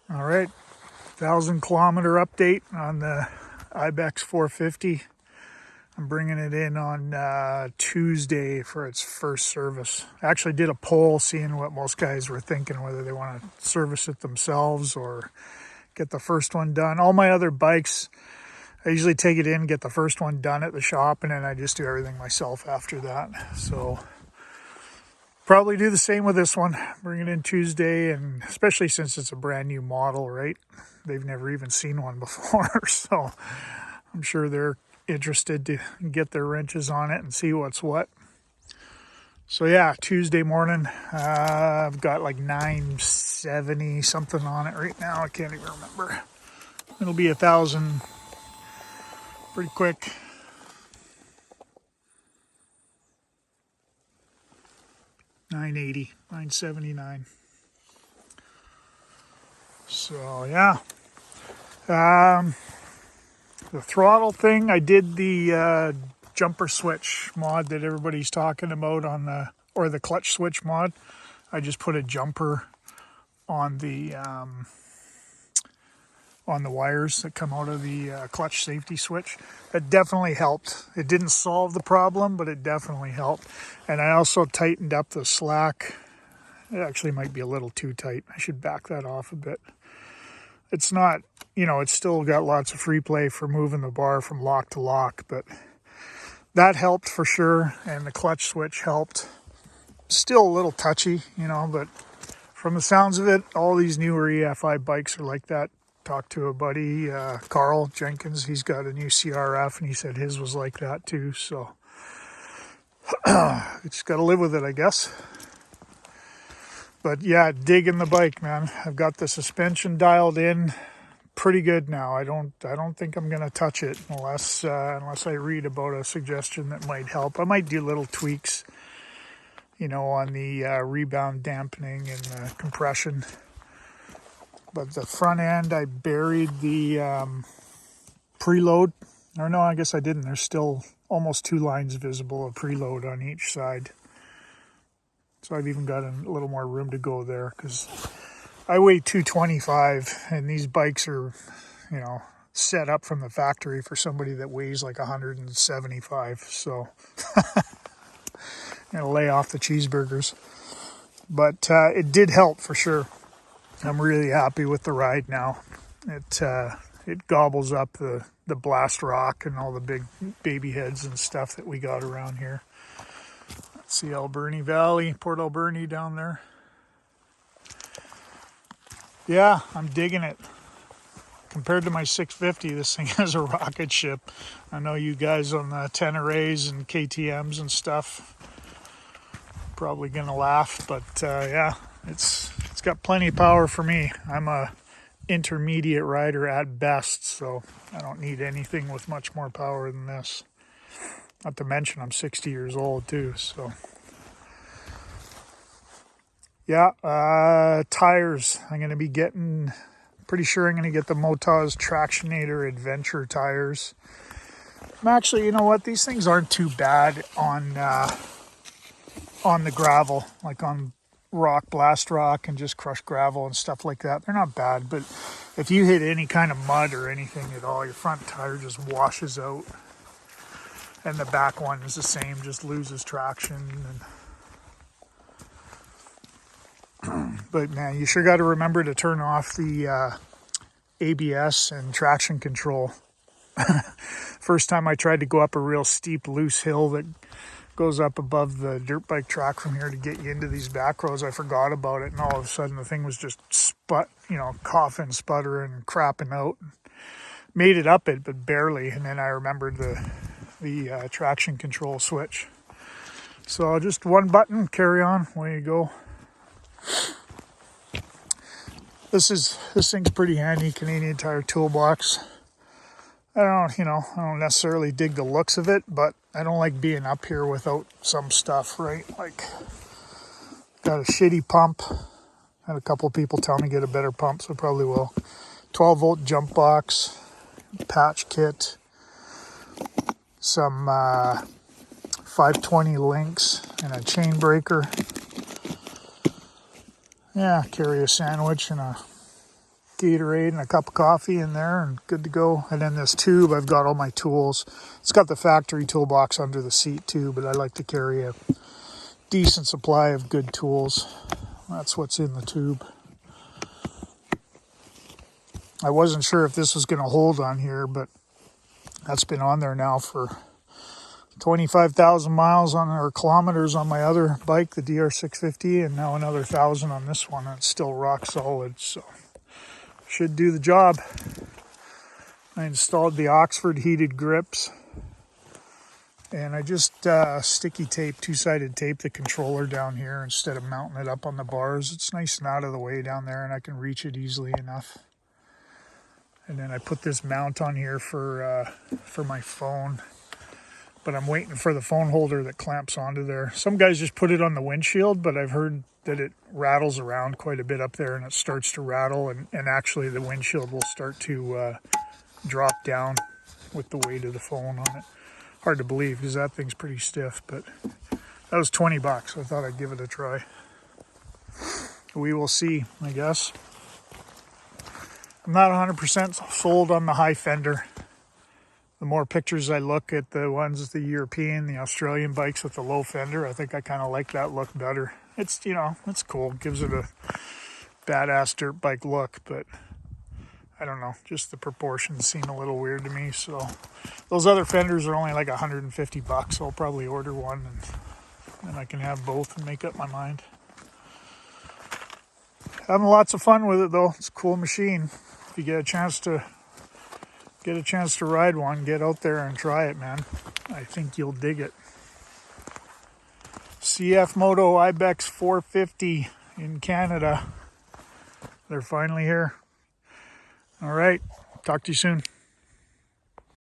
All right, 1,000-kilometer update on the Ibex 450. I'm bringing it in on Tuesday for its first service. I actually did a poll seeing what most guys were thinking, whether they want to service it themselves or get the first one done. All my other bikes, I usually take it in, get the first one done at the shop, and then I just do everything myself after that. So probably do the same with this one. Bring it in Tuesday, and especially since it's a brand new model, right? They've never even seen one before, so I'm sure they're interested to get their wrenches on it and see what's what. So yeah, Tuesday morning, I've got like 970 something on it right now. I can't even remember. It'll be 1,000 pretty quick. $979. So yeah, the throttle thing, I did the jumper switch mod that everybody's talking about or the clutch switch mod. I just put a jumper on the wires that come out of the clutch safety switch. It definitely helped. It didn't solve the problem, but it definitely helped. And I also tightened up the slack. It actually might be a little too tight. I should back that off a bit. It's not, it's still got lots of free play for moving the bar from lock to lock, but that helped for sure. And the clutch switch helped. Still a little touchy, but from the sounds of it, all these newer EFI bikes are like that. Talked to a buddy, Carl Jenkins. He's got a new CRF, and he said his was like that too. So just got to live with it, I guess. But yeah, digging the bike, man. I've got the suspension dialed in pretty good now. I don't think I'm gonna touch it unless I read about a suggestion that might help. I might do little tweaks, on the rebound dampening and the compression. But the front end, I buried the preload. Or no, I guess I didn't. There's still almost 2 lines visible of preload on each side. So I've even got a little more room to go there because I weigh 225 and these bikes are, set up from the factory for somebody that weighs like 175. So I'm going to lay off the cheeseburgers. But it did help for sure. I'm really happy with the ride now. It gobbles up the blast rock and all the big baby heads and stuff that we got around here. Let's see Alberni Valley, Port Alberni down there. Yeah, I'm digging it. Compared to my 650, this thing has a rocket ship. I know you guys on the Tenerés and KTMs and stuff probably gonna laugh, but yeah, it's got plenty of power for me. I'm a intermediate rider at best, so I don't need anything with much more power than this. Not to mention I'm 60 years old too, so. Yeah, tires. I'm going to be getting, pretty sure I'm going to get the Motaz Tractionator Adventure tires. I'm actually, you know what? These things aren't too bad on the gravel, like on rock, blast rock, and just crushed gravel and stuff like that. They're not bad, but if you hit any kind of mud or anything at all, your front tire just washes out. And the back one is the same, just loses traction. But man, you sure got to remember to turn off the ABS and traction control. First time I tried to go up a real steep, loose hill that goes up above the dirt bike track from here to get you into these back roads, I forgot about it, and all of a sudden the thing was just coughing, sputtering, crapping out. Made it up it, but barely, and then I remembered the traction control switch. So just one button, carry on, away you go. This thing's pretty handy, Canadian Tire toolbox. I don't necessarily dig the looks of it, but I don't like being up here without some stuff, right? Like, got a shitty pump. Had a couple people tell me to get a better pump, so I probably will. 12-volt jump box, patch kit, some 520 links, and a chain breaker. Yeah, carry a sandwich and a Gatorade and a cup of coffee in there and good to go. And then this tube, I've got all my tools. It's got the factory toolbox under the seat too, but I like to carry a decent supply of good tools. That's what's in the tube. I wasn't sure if this was going to hold on here, but that's been on there now for 25,000 miles or kilometers on my other bike, the DR650, and now another 1,000 on this one. It's still rock solid, so should do the job. I installed the Oxford heated grips, and I just sticky tape, two-sided tape the controller down here instead of mounting it up on the bars. It's nice and out of the way down there, and I can reach it easily enough. And then I put this mount on here for my phone, but I'm waiting for the phone holder that clamps onto there. Some guys just put it on the windshield, but I've heard that it rattles around quite a bit up there, and it starts to rattle, and actually the windshield will start to drop down with the weight of the phone on it. Hard to believe because that thing's pretty stiff, but that was 20 bucks. So I thought I'd give it a try. We will see, I guess. I'm not 100% sold on the high fender. The more pictures I look at the ones, the European, the Australian bikes with the low fender, I think I kind of like that look better. It's, you know, it's cool. It gives it a badass dirt bike look, but I don't know. Just the proportions seem a little weird to me. So those other fenders are only like 150 bucks. So I'll probably order one and then I can have both and make up my mind. Having lots of fun with it though. It's a cool machine. If you get a chance to ride one, get out there and try it, man. I think you'll dig it. CFMoto Ibex 450 in Canada. They're finally here. All right. Talk to you soon.